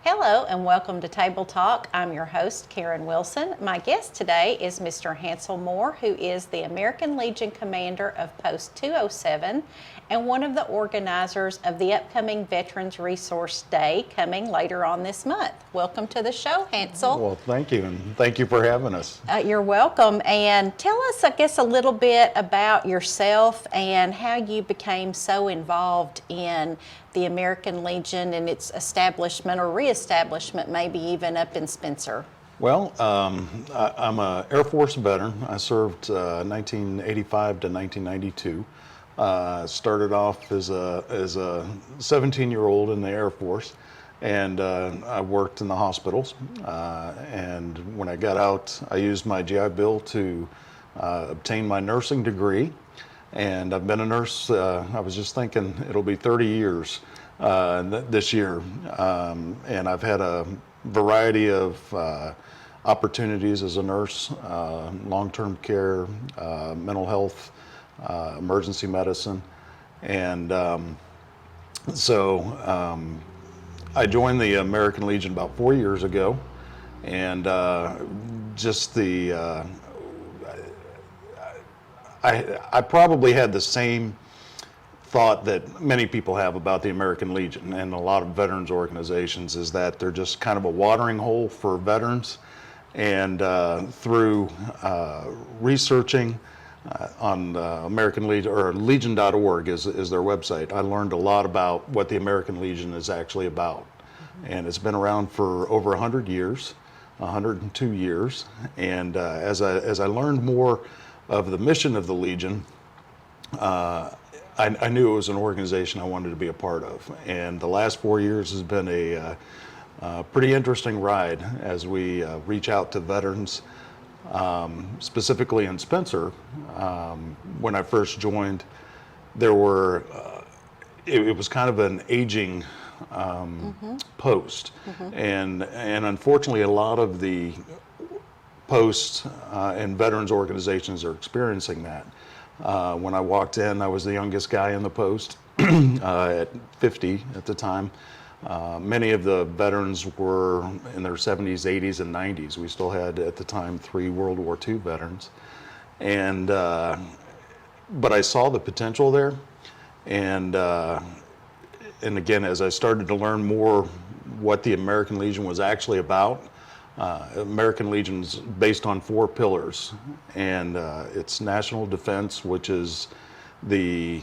Hello and welcome to Table Talk. I'm your host, Karen Wilson. My guest today is Mr. Hansel Moore, who is the American Legion Commander of Post 207 and one of the organizers of the upcoming Veterans Resource Day coming later on this month. Welcome to the show, Hansel. Well, thank you, and thank you for having us. You're welcome. And tell us, I guess, a little bit about yourself and how you became so involved in the American Legion and its establishment or reestablishment, maybe even up in Spencer. Well, I'm an Air Force veteran. I served 1985 to 1992. Started off as a 17-year-old in the Air Force, and I worked in the hospitals. And when I got out, I used my GI Bill to obtain my nursing degree. And I've been a nurse, I was just thinking it'll be 30 years this year. And I've had a variety of opportunities as a nurse, long-term care, mental health, emergency medicine. And so I joined the American Legion about 4 years ago. And just the I probably had the same thought that many people have about the American Legion and a lot of veterans organizations, is that they're just kind of a watering hole for veterans. And through researching on American Legion, or legion.org is their website, I learned a lot about what the American Legion is actually about. And it's been around for over 100 years, 102 years. And as I learned more of the mission of the Legion, I knew it was an organization I wanted to be a part of. And the last 4 years has been a pretty interesting ride as we reach out to veterans, specifically in Spencer. When I first joined, there were, it was kind of an aging post. And unfortunately, a lot of the posts and veterans organizations are experiencing that. When I walked in, I was the youngest guy in the post at 50 at the time. Many of the veterans were in their 70s, 80s, and 90s. We still had, at the time, 3 World War II veterans. And, but I saw the potential there. And again, as I started to learn more what the American Legion was actually about, American Legion's based on 4 pillars, and it's national defense, which is the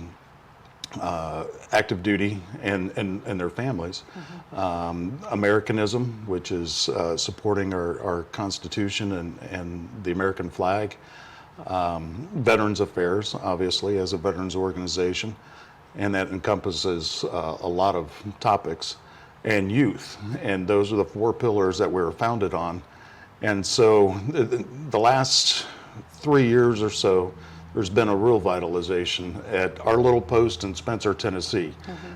active duty and their families. Americanism, which is supporting our Constitution and the American flag. Veterans Affairs, obviously, as a veterans organization, and that encompasses a lot of topics. And youth, and those are the 4 pillars that we were founded on. And so the last 3 years or so, there's been a real vitalization at our little post in Spencer, Tennessee.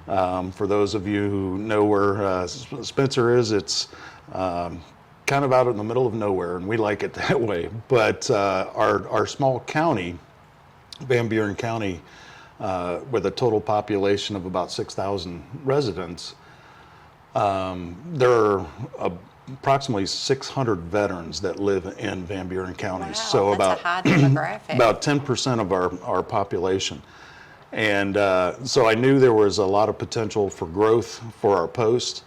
For those of you who know where Spencer is, it's kind of out in the middle of nowhere, and we like it that way. But our small county, Van Buren County, with a total population of about 6,000 residents, there are approximately 600 veterans that live in Van Buren County. Wow, so that's a high demographic. About 10% of our population. And so I knew there was a lot of potential for growth for our post.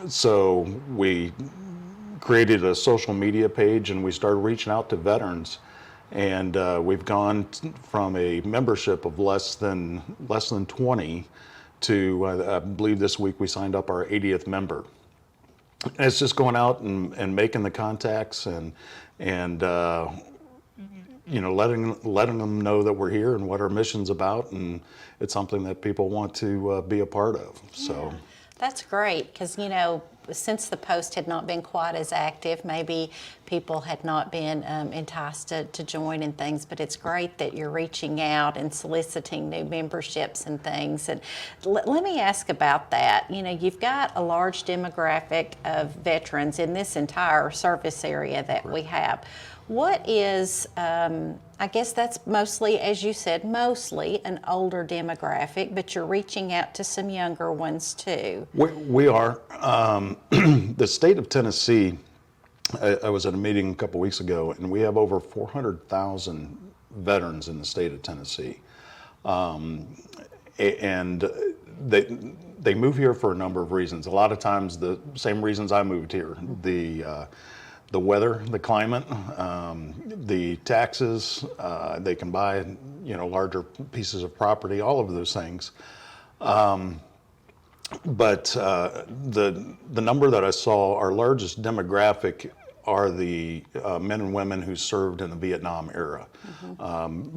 So we created a social media page and we started reaching out to veterans. And we've gone from a membership of less than 20 to, I believe this week we signed up our 80th member. And it's just going out and making the contacts and you know, letting them know that we're here and what our mission's about, and it's something that people want to be a part of. So. That's great because, since the Post had not been quite as active, maybe people had not been enticed to join and things, but it's great that you're reaching out and soliciting new memberships and things. And let me ask about that. You've got a large demographic of veterans in this entire service area that we have. What is, I guess that's mostly, as you said, mostly an older demographic, but you're reaching out to some younger ones too. We are. The state of Tennessee, I was at a meeting a couple weeks ago, and we have over 400,000 veterans in the state of Tennessee. And they move here for a number of reasons. A lot of times the same reasons I moved here. The weather, the climate, the taxes, they can buy, larger pieces of property, all of those things. But the number that I saw, our largest demographic are the men and women who served in the Vietnam era,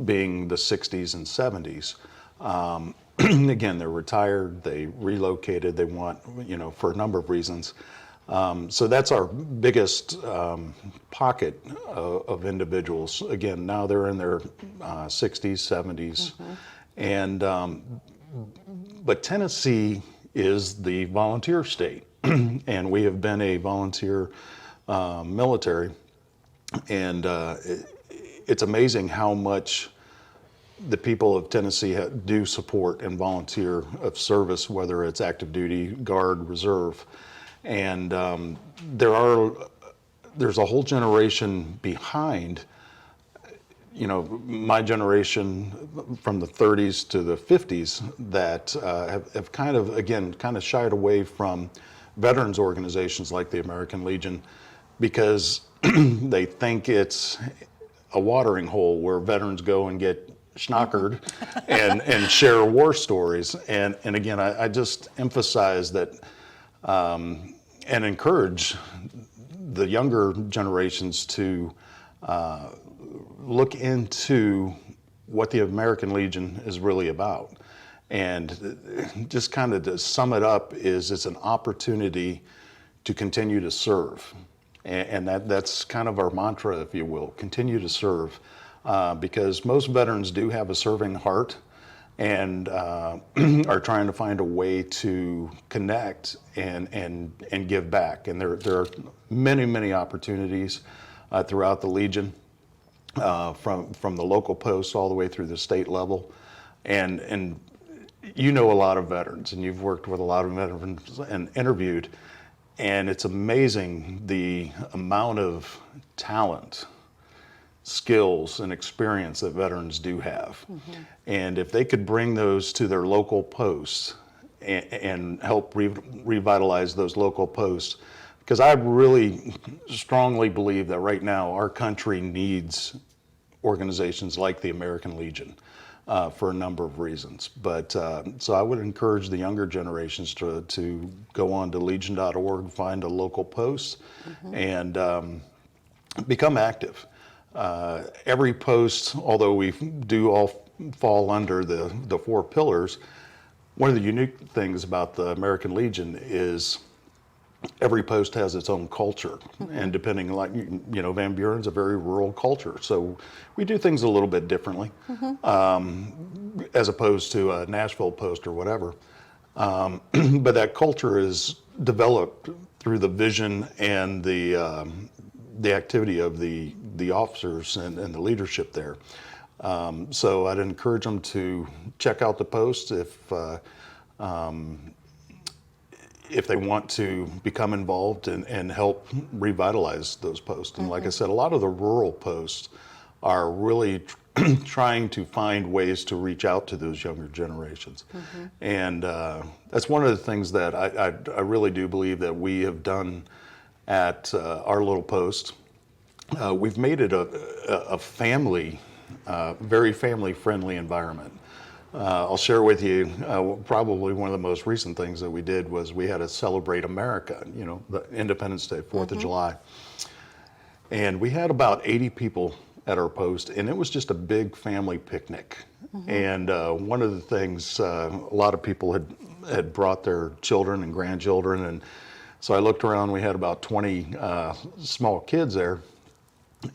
being the 60s and 70s. Again, they're retired, they relocated, they want, for a number of reasons. So that's our biggest pocket of individuals. Again, now they're in their 60s, 70s. And, but Tennessee is the volunteer state. And we have been a volunteer military. And it's amazing how much the people of Tennessee do support and volunteer of service, whether it's active duty, guard, reserve. And there's a whole generation behind, my generation from the 30s to the 50s that have kind of shied away from veterans organizations like the American Legion because they think it's a watering hole where veterans go and get schnockered and share war stories. And again, I just emphasize that and encourage the younger generations to look into what the American Legion is really about. And just kind of to sum it up is it's an opportunity to continue to serve. And that's kind of our mantra, if you will, continue to serve. Because most veterans do have a serving heart and are trying to find a way to connect and give back. And there are many, many opportunities throughout the Legion, from the local posts all the way through the state level. And a lot of veterans, and you've worked with a lot of veterans and interviewed, and it's amazing the amount of talent, skills, and experience that veterans do have. And if they could bring those to their local posts and help revitalize those local posts, because I really strongly believe that right now our country needs organizations like the American Legion for a number of reasons. But so I would encourage the younger generations to go on to legion.org, find a local post, and become active. Every post, although we do all fall under the four pillars, one of the unique things about the American Legion is every post has its own culture. And depending, Van Buren's a very rural culture. So we do things a little bit differently, as opposed to a Nashville post or whatever. But that culture is developed through the vision and the activity of the officers and the leadership there. So I'd encourage them to check out the posts if they want to become involved and help revitalize those posts. And like I said, a lot of the rural posts are really trying to find ways to reach out to those younger generations. And that's one of the things that I really do believe that we have done at our little post. We've made it a family, very family-friendly environment. I'll share with you, probably one of the most recent things that we did was we had to celebrate America, the Independence Day, 4th of July. And we had about 80 people at our post, and it was just a big family picnic. And one of the things, a lot of people had brought their children and grandchildren, and so I looked around. We had about 20 small kids there,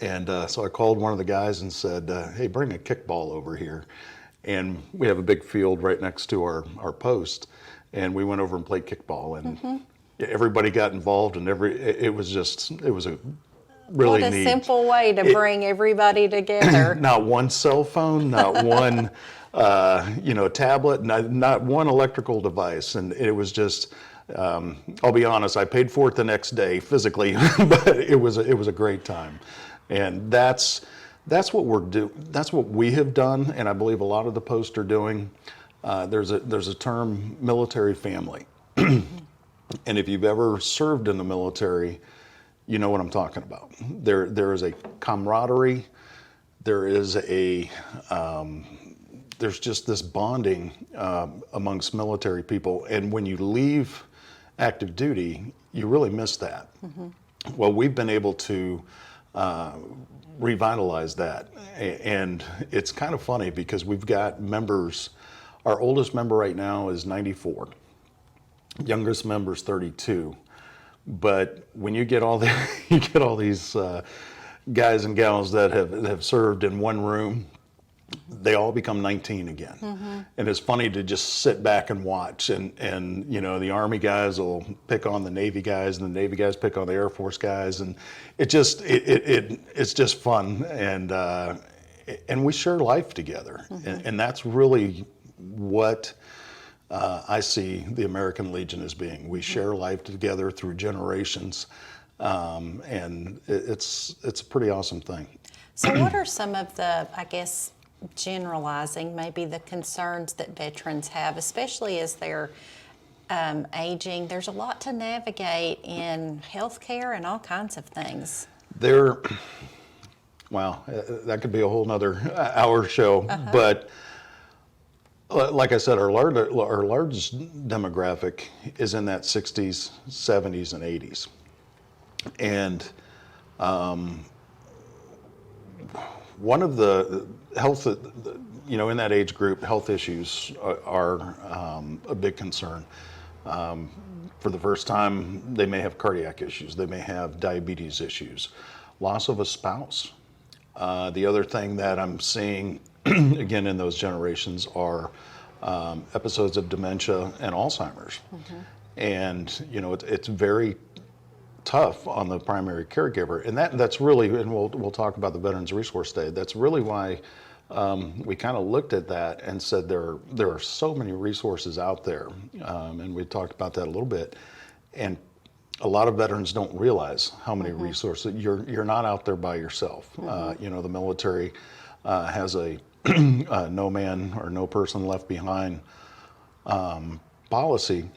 and so I called one of the guys and said, "Hey, bring a kickball over here." And we have a big field right next to our post, and we went over and played kickball, and everybody got involved, and it was a really What a neat. simple way to bring everybody together. Not one cell phone, not one, tablet, not one electrical device, and it was just. I'll be honest. I paid for it the next day physically, but it was a great time, and that's what That's what we have done, and I believe a lot of the posts are doing. There's a term, military family, and if you've ever served in the military, you know what I'm talking about. There is a camaraderie. There is there's just this bonding amongst military people, and when you leave active duty, you really miss that. Well, we've been able to revitalize that, and it's kind of funny because we've got members. Our oldest member right now is 94. Youngest member is 32. But when you get all these guys and gals that have served in one room, they all become 19 again. And it's funny to just sit back and watch. And the Army guys will pick on the Navy guys, and the Navy guys pick on the Air Force guys, and it's just fun. And we share life together, and that's really what. I see the American Legion as being. We share life together through generations, and it's a pretty awesome thing. So what are some of the, I guess, generalizing, maybe the concerns that veterans have, especially as they're aging? There's a lot to navigate in healthcare and all kinds of things. Wow, that could be a whole nother hour show, but like I said, our largest demographic is in that 60s, 70s, and 80s. And one of the health, in that age group, health issues are a big concern. For the first time, they may have cardiac issues. They may have diabetes issues, loss of a spouse. The other thing that I'm seeing again in those generations are episodes of dementia and Alzheimer's. And it's very tough on the primary caregiver, and that's really, and we'll talk about the Veterans Resource Day. That's really why we kind of looked at that and said there are so many resources out there, and we talked about that a little bit. And a lot of veterans don't realize how many resources. You're not out there by yourself. The military has a no man or no person left behind policy,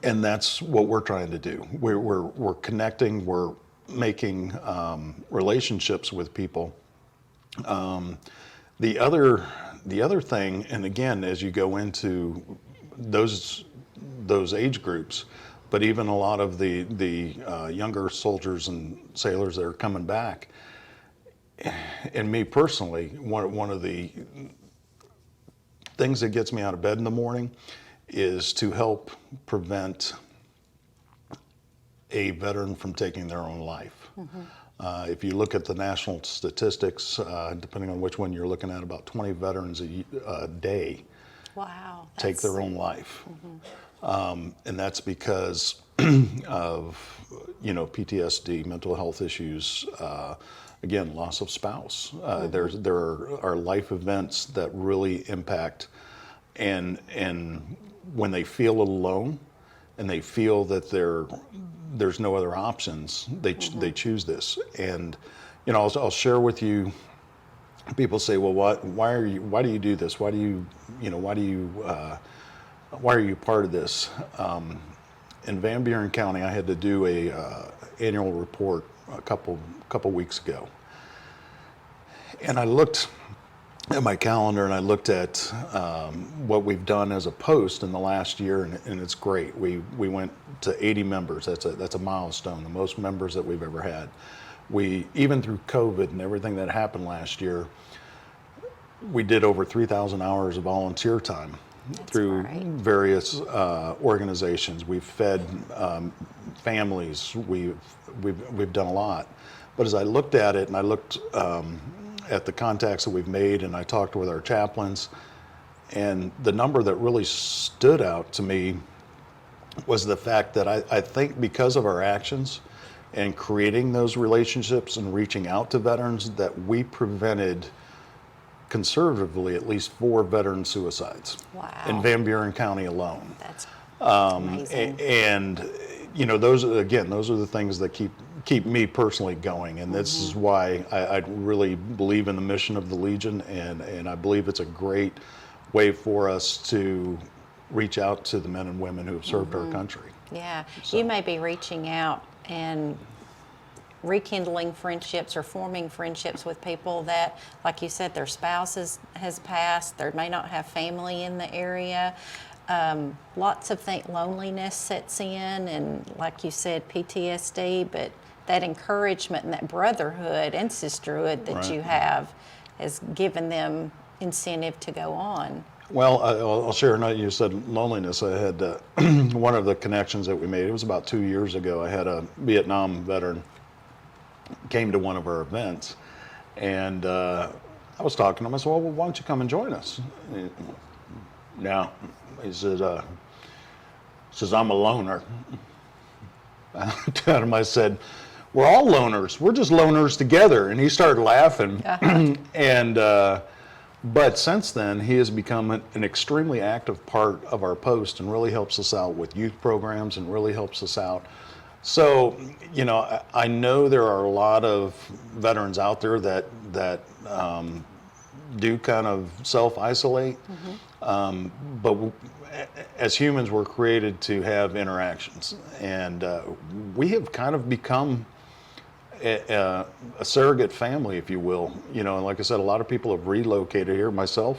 and that's what we're trying to do. We're connecting. We're making relationships with people. The other thing, and again, as you go into those age groups, but even a lot of the younger soldiers and sailors that are coming back. And me personally, one of the things that gets me out of bed in the morning is to help prevent a veteran from taking their own life. If you look at the national statistics, depending on which one you're looking at, about 20 veterans a day take their own life. And that's because of PTSD, mental health issues, again, loss of spouse. There are life events that really impact, and when they feel alone and they feel that there's no other options, they choose this. And I'll share with you. People say, well, why do you do this? Why are you part of this? In Van Buren County, I had to do a annual report a couple weeks ago, and I looked at my calendar and I looked at what we've done as a post in the last year, and it's great. We went to 80 members. That's a milestone, the most members that we've ever had. we, even through COVID and everything that happened last year, we did over 3,000 hours of volunteer time through great. various organizations. We've fed families. We've done a lot. But as I looked at it, and I looked at the contacts that we've made, and I talked with our chaplains, and the number that really stood out to me was the fact that I think because of our actions and creating those relationships and reaching out to veterans, that we prevented, conservatively, at least 4 veteran suicides in Van Buren County alone. That's amazing. And you know, those are the things that keep me personally going, and this is why I really believe in the mission of the Legion, and I believe it's a great way for us to reach out to the men and women who have served our country. Yeah, So- you may be reaching out and rekindling friendships or forming friendships with people that, like you said, their spouse has passed, they may not have family in the area. Lots of loneliness sets in, and like you said, PTSD, but that encouragement and that brotherhood and sisterhood that Right. you have has given them incentive to go on. Well, I'll share. You said loneliness. I had one of the connections that we made. It was about 2 years ago. I had a Vietnam veteran came to one of our events, and I was talking to him. I said, "Well, why don't you come and join us?" Now, he said, "I'm a loner." To him, I said, "We're all loners. We're just loners together." And he started laughing, and. But since then, he has become an extremely active part of our post and really helps us out with youth programs and really helps us out. So, you know, I know there are a lot of veterans out there that do kind of self-isolate, but as humans, we're created to have interactions, and we have kind of become a surrogate family, if you will. You know, and like I said, a lot of people have relocated here. Myself,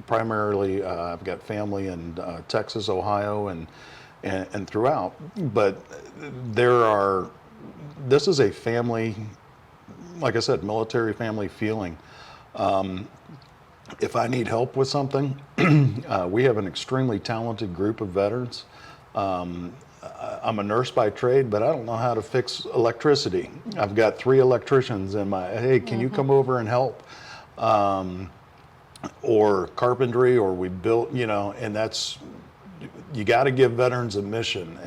primarily, I've got family in Texas, Ohio, and throughout. But this is a family, like I said, military family feeling. If I need help with something, we have an extremely talented group of veterans. I'm a nurse by trade, but I don't know how to fix electricity. I've got 3 electricians in hey, can you come over and help? Or carpentry, or we built, you know, and you got to give veterans a mission.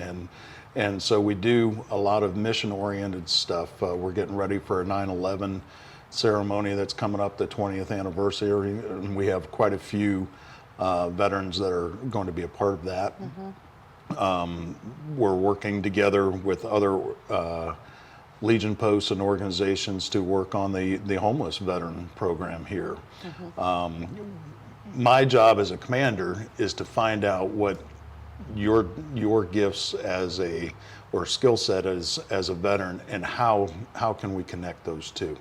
And so we do a lot of mission-oriented stuff. We're getting ready for a 9/11 ceremony that's coming up, the 20th anniversary, and we have quite a few veterans that are going to be a part of that. We're working together with other Legion posts and organizations to work on the homeless veteran program here. My job as a commander is to find out what your gifts or skill set as a veteran, and how can we connect those two,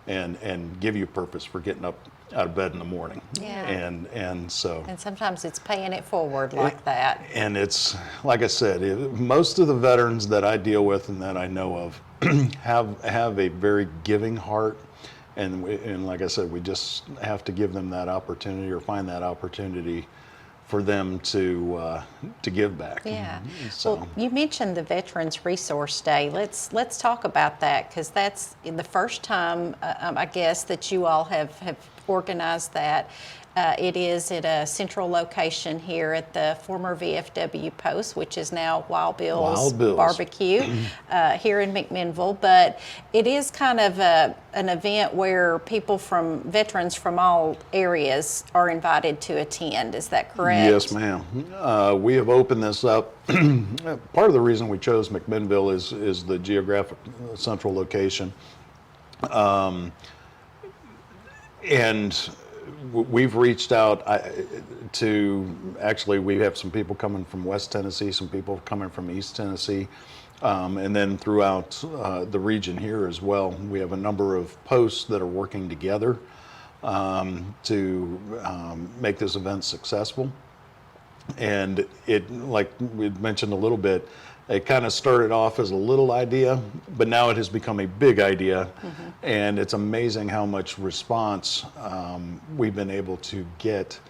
and give you purpose for getting up out of bed in the morning. Yeah. And so. And sometimes it's paying it forward like that. And it's, like I said, most of the veterans that I deal with and that I know of have a very giving heart. And like I said, we just have to give them that opportunity, or find that opportunity for them to give back. Yeah. So. Well, you mentioned the Veterans Resource Day. Let's talk about that, because that's the first time, I guess, that you all have organized that. It is at a central location here at the former VFW post, which is now Wild Bill's Barbecue here in McMinnville. But it is kind of an event where veterans from all areas are invited to attend. Is that correct? Yes, ma'am. We have opened this up. Part of the reason we chose McMinnville is the geographic central location. And we've reached out actually, we have some people coming from West Tennessee, some people coming from East Tennessee, and then throughout the region here as well. We have a number of posts that are working together to make this event successful. And it, like we mentioned a little bit, it kind of started off as a little idea, but now it has become a big idea. And it's amazing how much response we've been able to get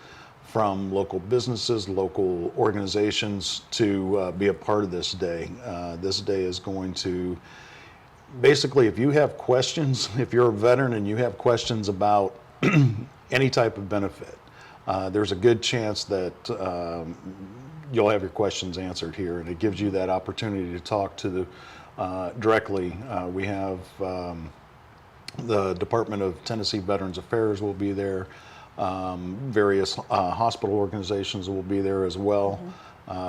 from local businesses, local organizations to be a part of this day. This day is going to basically, if you have questions, if you're a veteran and you have questions about any type of benefit, there's a good chance that you'll have your questions answered here, and it gives you that opportunity to talk to the directly. We have the Department of Tennessee Veterans Affairs will be there. Various hospital organizations will be there as well.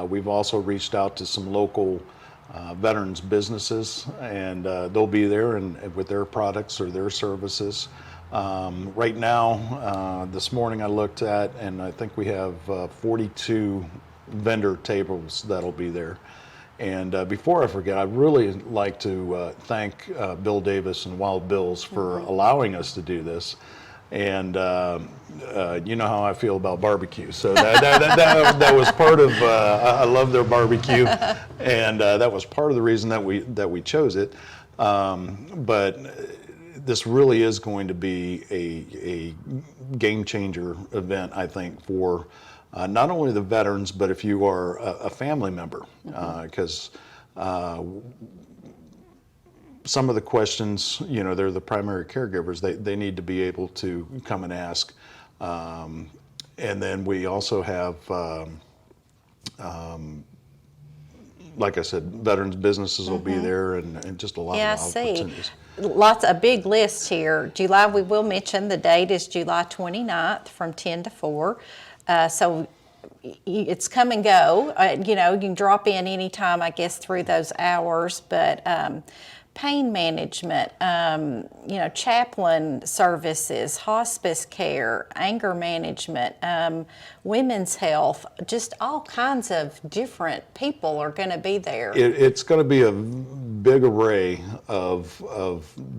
We've also reached out to some local veterans businesses, and they'll be there and with their products or their services. Right now, this morning I looked at, and I think we have 42 vendor tables that'll be there. And before I forget, I'd really like to thank Bill Davis and Wild Bills for allowing us to do this. And you know how I feel about barbecue, so that was part of. I love their barbecue, and that was part of the reason that we chose it. But this really is going to be a game changer event, I think, for not only the veterans, but if you are a family member, because some of the questions, you know, they're the primary caregivers, they need to be able to come and ask. And then we also have, like I said, veterans businesses will be there, and just a lot of opportunities. A big list here. July, we will mention the date is July 29th from 10 to 4. So it's come and go. You know, you can drop in anytime, I guess, through those hours, but pain management, you know, chaplain services, hospice care, anger management, women's health, just all kinds of different people are going to be there. It's going to be a big array of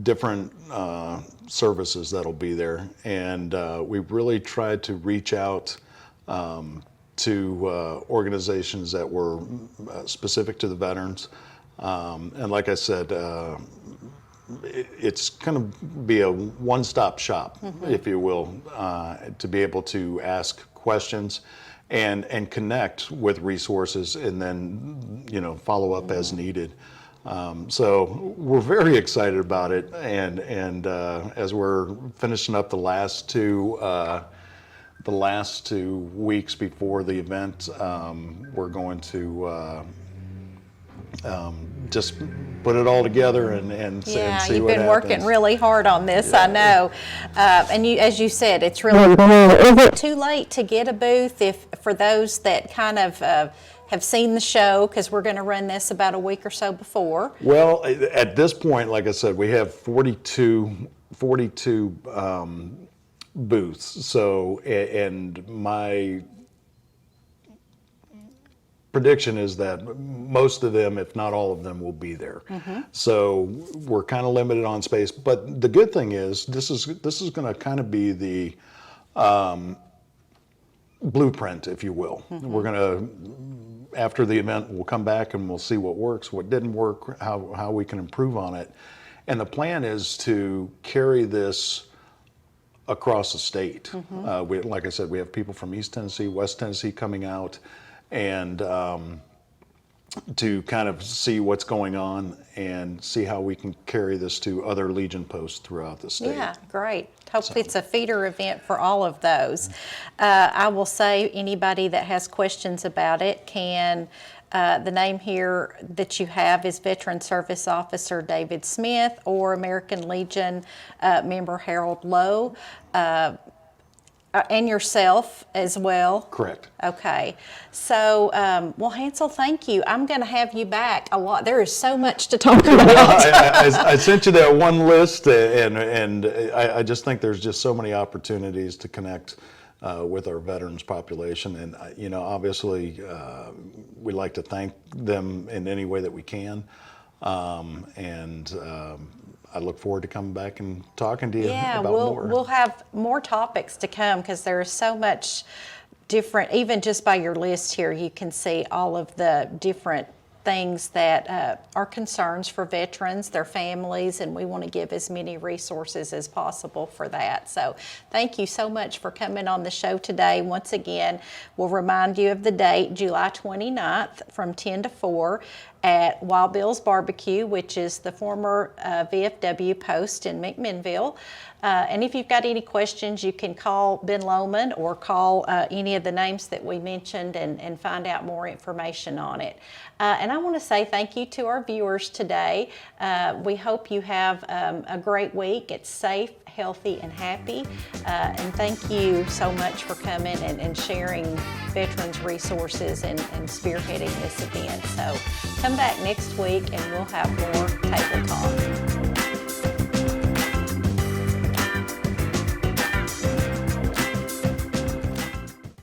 different services that'll be there, and we've really tried to reach out to organizations that were specific to the veterans. And like I said, it's going to be a one-stop shop, if you will, to be able to ask questions and connect with resources, and then, you know, follow up as needed. So we're very excited about it, and as we're finishing up the last two weeks before the event, we're going to just put it all together and see what happens. Yeah, you've been working really hard on this, I know. And you, as you said, it's really too late to get a booth for those that kind of have seen the show, because we're going to run this about a week or so before. Well, at this point, like I said, we have 42 booths. So, and my prediction is that most of them, if not all of them, will be there. So we're kind of limited on space. But the good thing is, this is going to kind of be the blueprint, if you will. We're going to, after the event, we'll come back and we'll see what works, what didn't work, how we can improve on it. And the plan is to carry this across the state. Like I said, we have people from East Tennessee, West Tennessee coming out, and to kind of see what's going on and see how we can carry this to other Legion posts throughout the state. Yeah, great. Hopefully it's a feeder event for all of those. I will say anybody that has questions about it can, the name here that you have is Veteran Service Officer David Smith or American Legion member Harold Lowe. And yourself as well? Correct. Okay. So, well, Hansel, thank you. I'm going to have you back a lot. There is so much to talk about. I sent you that one list, and I just think there's just so many opportunities to connect with our veterans population. And, you know, obviously, we like to thank them in any way that we can. I look forward to coming back and talking to you about more. We'll have more topics to come, because there is so much different, even just by your list here, you can see all of the different things that are concerns for veterans, their families, and we want to give as many resources as possible for that. So thank you so much for coming on the show today. Once again, we'll remind you of the date, July 29th from 10 to 4 at Wild Bill's Barbecue, which is the former VFW post in McMinnville. And if you've got any questions, you can call Ben Lohman or call any of the names that we mentioned and find out more information on it. And I want to say thank you to our viewers today. We hope you have a great week. It's safe, healthy, and happy. And thank you so much for coming and sharing veterans resources and spearheading this event. So come back next week and we'll have more Table Talk.